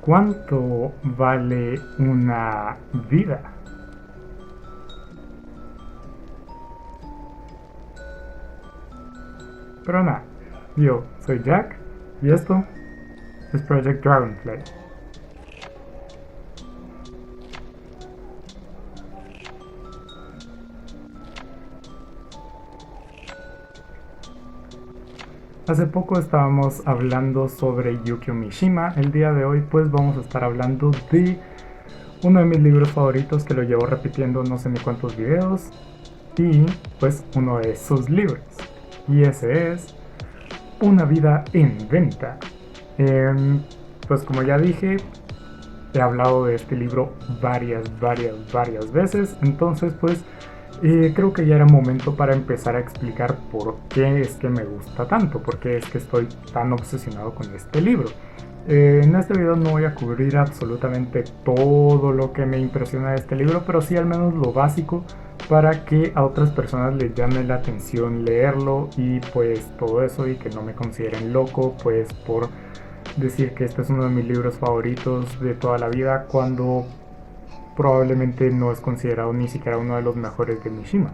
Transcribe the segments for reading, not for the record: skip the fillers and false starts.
¿Cuánto vale una vida? Pero nada, yo soy Jack y esto es Project Dragonfly. Hace poco estábamos hablando sobre Yukio Mishima. El día de hoy pues vamos a estar hablando de uno de mis libros favoritos que lo llevo repitiendo no sé ni cuántos videos. Y pues uno de sus libros. Y ese es Una vida en venta. Pues como ya dije, he hablado de este libro varias veces. Entonces pues creo que ya era momento para empezar a explicar por qué es que me gusta tanto, por qué es que estoy tan obsesionado con este libro. En este video no voy a cubrir absolutamente todo lo que me impresiona de este libro, pero sí al menos lo básico para que a otras personas les llame la atención leerlo y pues todo eso, y que no me consideren loco pues por decir que este es uno de mis libros favoritos de toda la vida cuando probablemente no es considerado ni siquiera uno de los mejores de Mishima.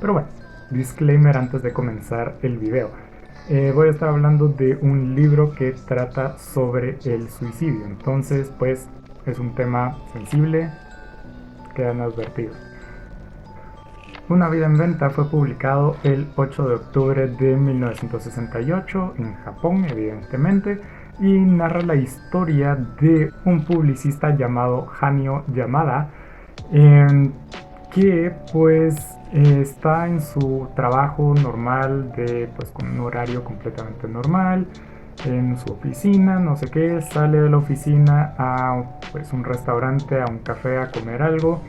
Pero bueno, disclaimer antes de comenzar el video. Voy a estar hablando de un libro que trata sobre el suicidio. Entonces, pues, es un tema sensible, quedan advertidos. Una vida en venta fue publicado el 8 de octubre de 1968 en Japón, evidentemente, y narra la historia de un publicista llamado Hanyo Yamada, que pues está en su trabajo normal pues con un horario completamente normal en su oficina, no sé qué, sale de la oficina a pues un restaurante, a un café a comer algo,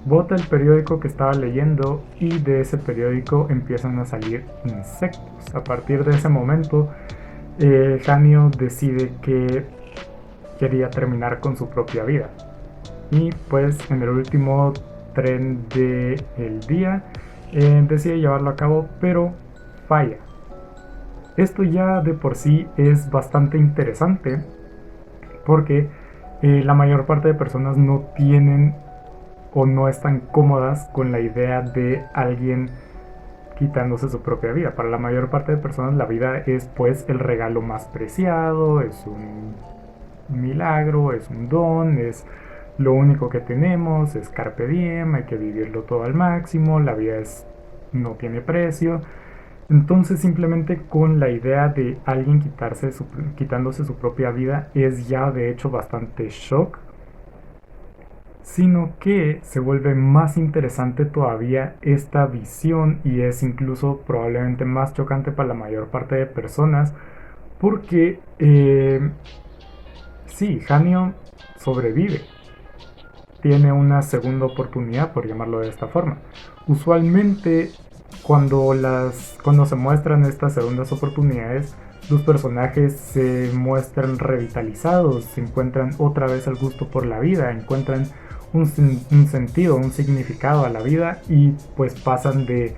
bota el periódico que estaba leyendo y de ese periódico empiezan a salir insectos. A partir de ese momento Hanyo decide que quería terminar con su propia vida y pues en el último tren del día decide llevarlo a cabo, pero falla. Esto ya de por sí es bastante interesante porque la mayor parte de personas no tienen o no están cómodas con la idea de alguien quitándose su propia vida. Para la mayor parte de personas la vida es pues el regalo más preciado, es un milagro, es un don, es lo único que tenemos, es carpe diem, hay que vivirlo todo al máximo, la vida no tiene precio. Entonces simplemente con la idea de alguien quitándose su propia vida es ya de hecho bastante shock, sino que se vuelve más interesante todavía esta visión y es incluso probablemente más chocante para la mayor parte de personas porque sí, Hanyo sobrevive, tiene una segunda oportunidad, por llamarlo de esta forma. Usualmente cuando se muestran estas segundas oportunidades, los personajes se muestran revitalizados, se encuentran otra vez el gusto por la vida, encuentran un sentido, un significado a la vida y pues pasan de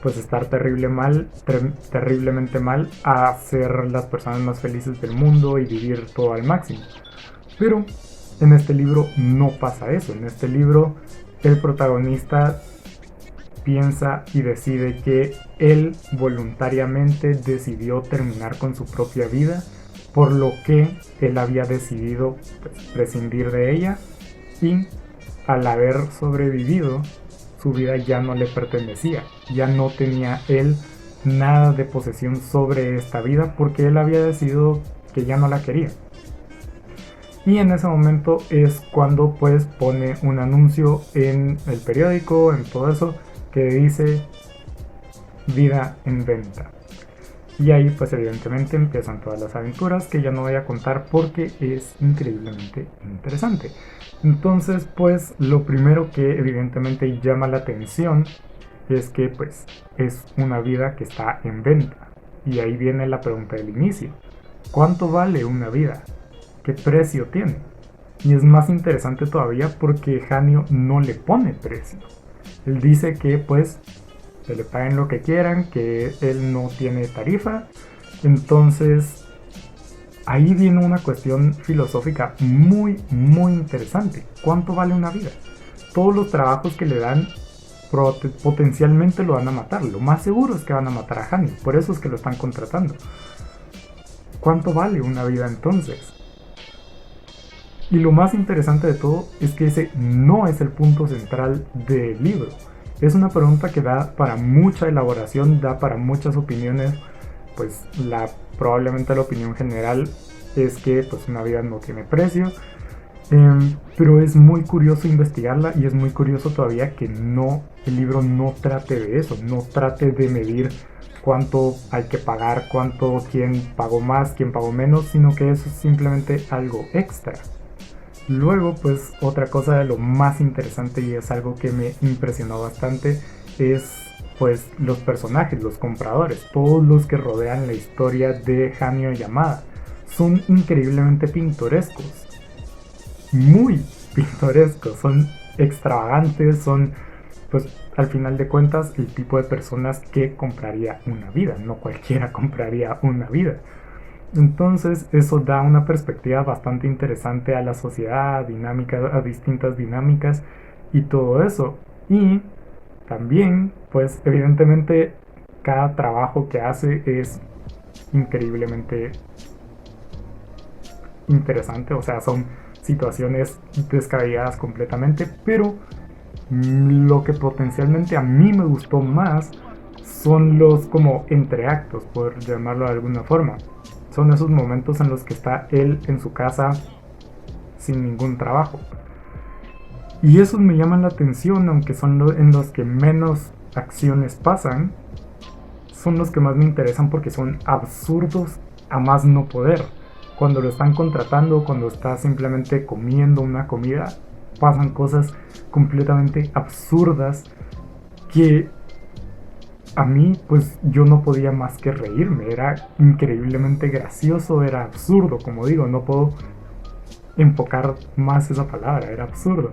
pues estar terriblemente mal a ser las personas más felices del mundo y vivir todo al máximo. Pero en este libro no pasa eso. En este libro el protagonista piensa y decide que él voluntariamente decidió terminar con su propia vida, por lo que él había decidido pues, prescindir de ella, y al haber sobrevivido su vida ya no le pertenecía, ya no tenía él nada de posesión sobre esta vida porque él había decidido que ya no la quería. Y en ese momento es cuando pues pone un anuncio en el periódico, en todo eso, que dice vida en venta. Y ahí pues evidentemente empiezan todas las aventuras que ya no voy a contar porque es increíblemente interesante. Entonces pues lo primero que evidentemente llama la atención es que pues es una vida que está en venta. Y ahí viene la pregunta del inicio. ¿Cuánto vale una vida? ¿Qué precio tiene? Y es más interesante todavía porque Hanyo no le pone precio. Él dice que pues se le paguen lo que quieran, que él no tiene tarifa. Entonces ahí viene una cuestión filosófica muy, muy interesante. ¿Cuánto vale una vida? Todos los trabajos que le dan potencialmente lo van a matar. Lo más seguro es que van a matar a Hani. Por eso es que lo están contratando. ¿Cuánto vale una vida entonces? Y lo más interesante de todo es que ese no es el punto central del libro. Es una pregunta que da para mucha elaboración, da para muchas opiniones. Pues probablemente la opinión general es que pues una vida no tiene precio. Pero es muy curioso investigarla y es muy curioso todavía que el libro no trate de eso, no trate de medir cuánto hay que pagar, quién pagó más, quién pagó menos, sino que eso es simplemente algo extra. Luego, pues otra cosa de lo más interesante y es algo que me impresionó bastante es pues los personajes, los compradores, todos los que rodean la historia de Hanyo Yamada. Son increíblemente pintorescos, muy pintorescos, son extravagantes, son pues al final de cuentas el tipo de personas que compraría una vida, no cualquiera compraría una vida. Entonces eso da una perspectiva bastante interesante a la sociedad, a distintas dinámicas y todo eso. Y también, pues evidentemente cada trabajo que hace es increíblemente interesante, o sea, son situaciones descabelladas completamente, pero lo que potencialmente a mí me gustó más son los como entreactos, por llamarlo de alguna forma. Son esos momentos en los que está él en su casa sin ningún trabajo. Y esos me llaman la atención, aunque son en los que menos acciones pasan, son los que más me interesan porque son absurdos a más no poder. Cuando lo están contratando, cuando está simplemente comiendo una comida, pasan cosas completamente absurdas que a mí pues yo no podía más que reírme. Era increíblemente gracioso, era absurdo, como digo, no puedo enfocar más esa palabra, era absurdo.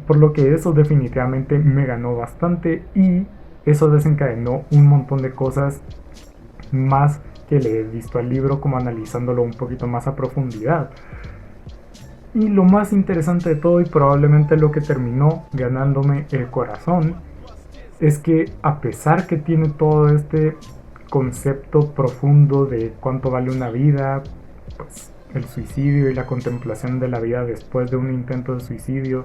Por lo que eso definitivamente me ganó bastante y eso desencadenó un montón de cosas más que le he visto al libro, como analizándolo un poquito más a profundidad. Y lo más interesante de todo, y probablemente lo que terminó ganándome el corazón, es que a pesar que tiene todo este concepto profundo de cuánto vale una vida, pues el suicidio y la contemplación de la vida después de un intento de suicidio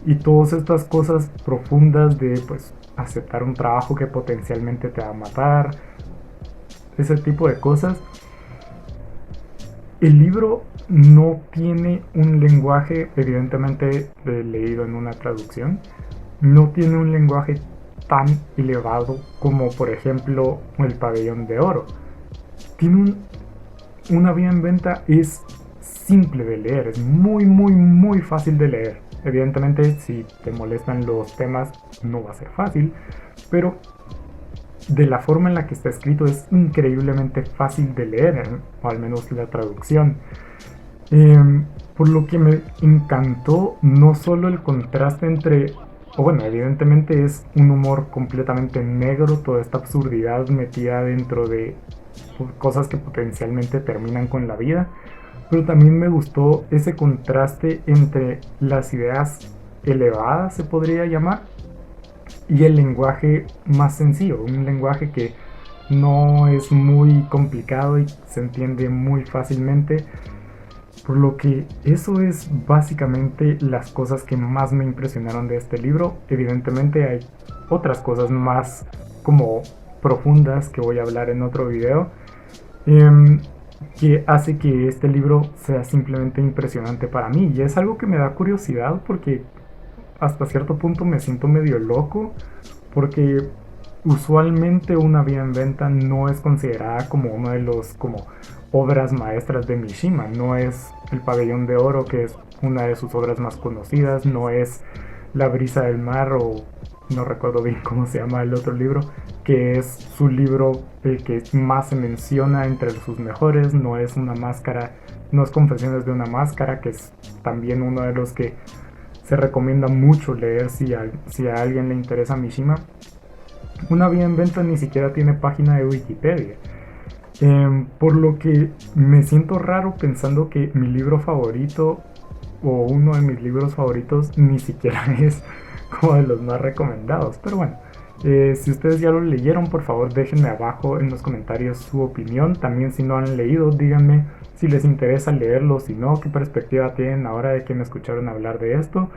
y todas estas cosas profundas de pues aceptar un trabajo que potencialmente te va a matar, ese tipo de cosas, el libro no tiene un lenguaje, evidentemente leído en una traducción, no tiene un lenguaje tan elevado como por ejemplo El Pabellón de Oro. Tiene una vida en venta, es simple de leer, es muy muy muy fácil de leer. Evidentemente si te molestan los temas no va a ser fácil, pero de la forma en la que está escrito es increíblemente fácil de leer, o al menos la traducción. Por lo que me encantó no solo el contraste entre, o bueno, evidentemente es un humor completamente negro, toda esta absurdidad metida dentro de cosas que potencialmente terminan con la vida, pero también me gustó ese contraste entre las ideas elevadas, se podría llamar, y el lenguaje más sencillo, un lenguaje que no es muy complicado y se entiende muy fácilmente. Por lo que eso es básicamente las cosas que más me impresionaron de este libro. Evidentemente hay otras cosas más como profundas que voy a hablar en otro video, que hace que este libro sea simplemente impresionante para mí. Y es algo que me da curiosidad porque hasta cierto punto me siento medio loco, porque usualmente Una vida en venta no es considerada como uno de los como obras maestras de Mishima. No es El Pabellón de Oro, que es una de sus obras más conocidas, no es La brisa del mar, o no recuerdo bien cómo se llama el otro libro, que es su libro el que más se menciona entre sus mejores. No es Una máscara, no es Confesiones de una máscara, que es también uno de los que se recomienda mucho leer si a alguien le interesa Mishima. Una vida en venta ni siquiera tiene página de Wikipedia. Por lo que me siento raro pensando que mi libro favorito o uno de mis libros favoritos ni siquiera es como de los más recomendados. Pero bueno, si ustedes ya lo leyeron, por favor déjenme abajo en los comentarios su opinión. También si no han leído, díganme si les interesa leerlo, si no, qué perspectiva tienen ahora de que me escucharon hablar de esto.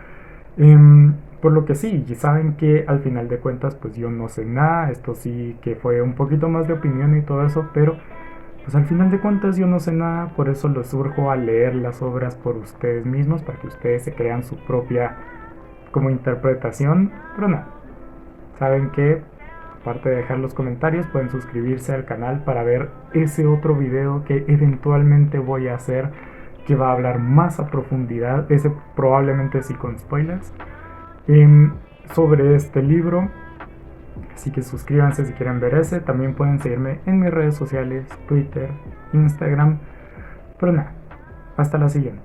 Por lo que sí, y saben que al final de cuentas pues yo no sé nada, esto sí que fue un poquito más de opinión y todo eso, pero pues al final de cuentas yo no sé nada, por eso los urjo a leer las obras por ustedes mismos, para que ustedes se crean su propia como interpretación. Pero nada, saben que aparte de dejar los comentarios pueden suscribirse al canal para ver ese otro video que eventualmente voy a hacer, que va a hablar más a profundidad, ese probablemente sí con spoilers, sobre este libro. Así que suscríbanse si quieren ver ese. También pueden seguirme en mis redes sociales, Twitter, Instagram. Pero nada, hasta la siguiente.